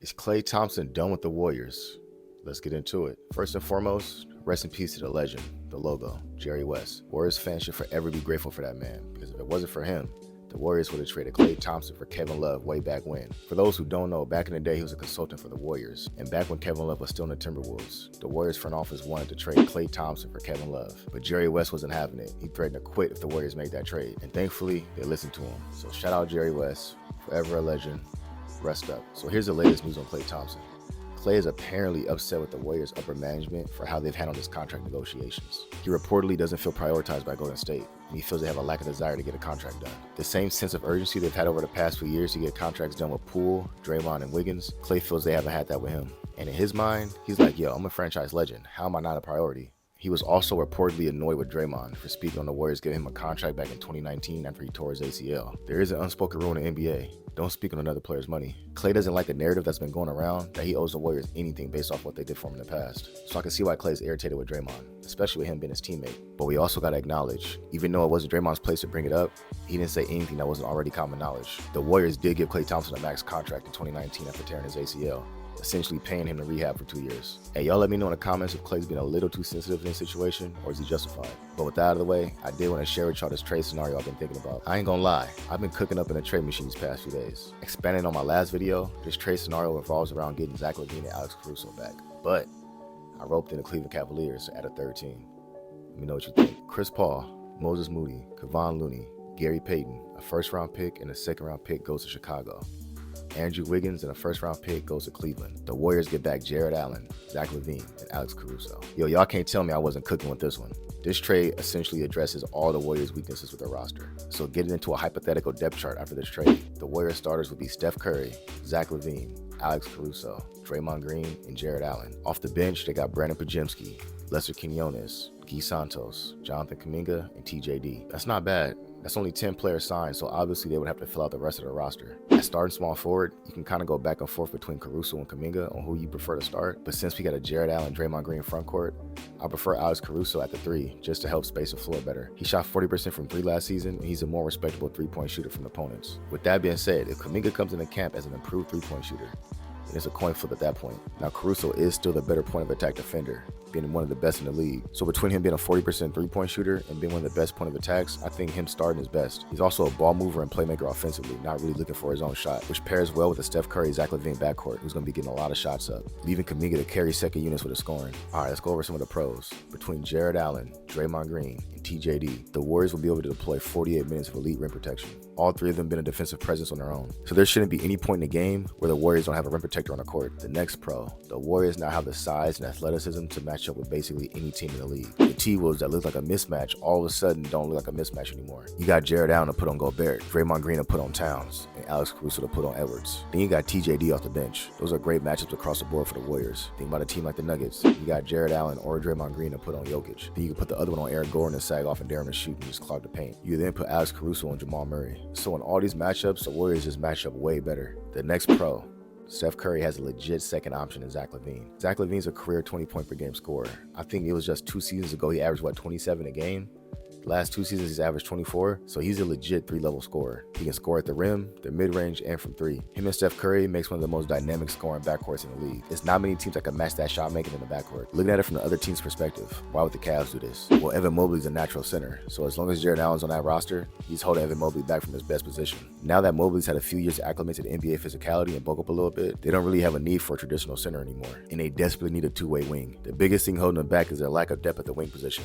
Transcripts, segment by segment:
Is Klay Thompson done with the Warriors? Let's get into it. First and foremost, rest in peace to the legend, the logo, Jerry West. Warriors fans should forever be grateful for that man, because if it wasn't for him, the Warriors would have traded Klay Thompson for Kevin Love way back when. For those who don't know, back in the day, he was a consultant for the Warriors. And back when Kevin Love was still in the Timberwolves, the Warriors front office wanted to trade Klay Thompson for Kevin Love. But Jerry West wasn't having it. He threatened to quit if the Warriors made that trade. And thankfully, they listened to him. So shout out Jerry West, forever a legend. Rest up. So here's the latest news on Klay Thompson. Klay is apparently upset with the Warriors' upper management for how they've handled his contract negotiations. He reportedly doesn't feel prioritized by Golden State, and he feels they have a lack of desire to get a contract done. The same sense of urgency they've had over the past few years to get contracts done with Poole, Draymond, and Wiggins, Klay feels they haven't had that with him. And in his mind, he's like, yo, I'm a franchise legend. How am I not a priority? He was also reportedly annoyed with Draymond for speaking on the Warriors giving him a contract back in 2019 after he tore his ACL. There is an unspoken rule in the NBA. Don't speak on another player's money. Klay doesn't like the narrative that's been going around that he owes the Warriors anything based off what they did for him in the past. So I can see why Klay's irritated with Draymond, especially with him being his teammate. But we also gotta acknowledge, even though it wasn't Draymond's place to bring it up, he didn't say anything that wasn't already common knowledge. The Warriors did give Klay Thompson a max contract in 2019 after tearing his ACL, essentially paying him to rehab for 2 years. Hey, y'all let me know in the comments if Klay's been a little too sensitive in this situation, or is he justified? But with that out of the way, I did want to share with y'all this trade scenario I've been thinking about. I ain't gonna lie, I've been cooking up in a trade machine these past few days. Expanding on my last video, this trade scenario revolves around getting Zach LaVine and Alex Caruso back. But I roped in the Cleveland Cavaliers to add a third team. Let me know what you think. Chris Paul, Moses Moody, Kevon Looney, Gary Payton, a first-round pick and a second-round pick goes to Chicago. Andrew Wiggins and a first-round pick goes to Cleveland. The Warriors get back Jared Allen, Zach LaVine, and Alex Caruso. Yo, y'all can't tell me I wasn't cooking with this one. This trade essentially addresses all the Warriors' weaknesses with their roster. So getting into a hypothetical depth chart after this trade, the Warriors starters would be Steph Curry, Zach LaVine, Alex Caruso, Draymond Green, and Jared Allen. Off the bench, they got Brandon Podziemski, Lester Quinones, Guy Santos, Jonathan Kuminga, and TJD. That's not bad. That's only 10 players signed, so obviously they would have to fill out the rest of the roster. At starting small forward, you can kind of go back and forth between Caruso and Kuminga on who you prefer to start, but since we got a Jared Allen, Draymond Green front court, I prefer Alex Caruso at the 3, just to help space the floor better. He shot 40% from 3 last season, and he's a more respectable 3-point shooter from opponents. With that being said, if Kuminga comes into camp as an improved 3-point shooter, then it's a coin flip at that point. Now Caruso is still the better point of attack defender, being one of the best in the league. So between him being a 40% 3-point shooter and being one of the best point of attacks, I think him starting is best. He's also a ball mover and playmaker offensively, not really looking for his own shot, which pairs well with the Steph Curry, Zach LaVine backcourt, who's going to be getting a lot of shots up, leaving Kuminga to carry second units with his scoring. All right, let's go over some of the pros. Between Jared Allen, Draymond Green, and TJD, the Warriors will be able to deploy 48 minutes of elite rim protection. All 3 of them been a defensive presence on their own. So there shouldn't be any point in the game where the Warriors don't have a rim protector on the court. The next pro, the Warriors now have the size and athleticism to match up with basically any team in the league. The T-Wolves that look like a mismatch all of a sudden don't look like a mismatch anymore. You got Jared Allen to put on Gobert, Draymond Green to put on Towns, and Alex Caruso to put on Edwards. Then you got TJD off the bench. Those are great matchups across the board for the Warriors. Think about a team like the Nuggets. You got Jared Allen or Draymond Green to put on Jokic. Then you can put the other one on Eric Gordon and sag off and dare him to shoot and just clog the paint. You then put Alex Caruso on Jamal Murray. So in all these matchups, the Warriors just match up way better. The next pro, Steph Curry has a legit second option in Zach LaVine. Zach LaVine's a career 20-point per game scorer. I think it was just 2 seasons ago he averaged, 27 a game? The last 2 seasons he's averaged 24, so he's a legit 3-level scorer. He can score at the rim, the mid-range, and from 3. Him and Steph Curry makes one of the most dynamic scoring backcourts in the league. There's not many teams that can match that shot making in the backcourt. Looking at it from the other team's perspective, why would the Cavs do this? Well, Evan Mobley's a natural center, so as long as Jared Allen's on that roster, he's holding Evan Mobley back from his best position. Now that Mobley's had a few years to acclimate to the NBA physicality and bulk up a little bit, they don't really have a need for a traditional center anymore, and they desperately need a 2-way wing. The biggest thing holding them back is their lack of depth at the wing position.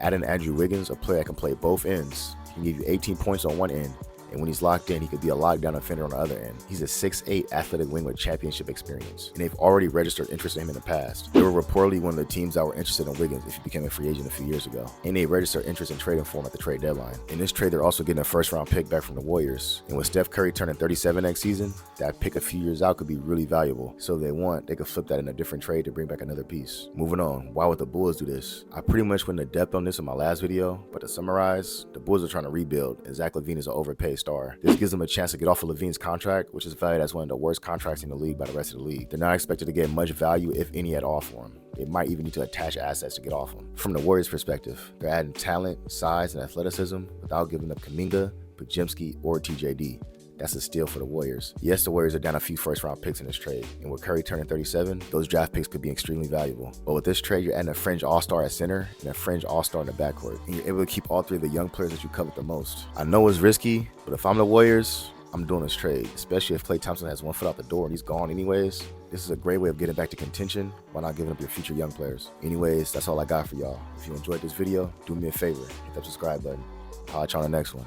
Add in Andrew Wiggins, a player that can play both ends. He can give you 18 points on one end, and when he's locked in, he could be a lockdown defender on the other end. He's a 6'8" athletic wing with championship experience, and they've already registered interest in him in the past. They were reportedly one of the teams that were interested in Wiggins if he became a free agent a few years ago, and they registered interest in trading for him at the trade deadline. In this trade, they're also getting a first-round pick back from the Warriors, and with Steph Curry turning 37 next season, that pick a few years out could be really valuable. So if they want, they could flip that in a different trade to bring back another piece. Moving on, why would the Bulls do this? I pretty much went into depth on this in my last video, but to summarize, the Bulls are trying to rebuild, and Zach LaVine is an overpaid star. This gives them a chance to get off of LaVine's contract, which is valued as one of the worst contracts in the league by the rest of the league. They're not expected to get much value, if any at all, for him. They might even need to attach assets to get off him. From the Warriors' perspective, they're adding talent, size, and athleticism without giving up Kuminga, Podziemski, or TJD. That's a steal for the Warriors. Yes, the Warriors are down a few first-round picks in this trade, and with Curry turning 37, those draft picks could be extremely valuable. But with this trade, you're adding a fringe all-star at center and a fringe all-star in the backcourt, and you're able to keep all three of the young players that you covet the most. I know it's risky, but if I'm the Warriors, I'm doing this trade, especially if Klay Thompson has one foot out the door and he's gone anyways. This is a great way of getting back to contention while not giving up your future young players. Anyways, that's all I got for y'all. If you enjoyed this video, do me a favor, hit that subscribe button. I'll catch you on the next one.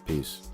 Peace.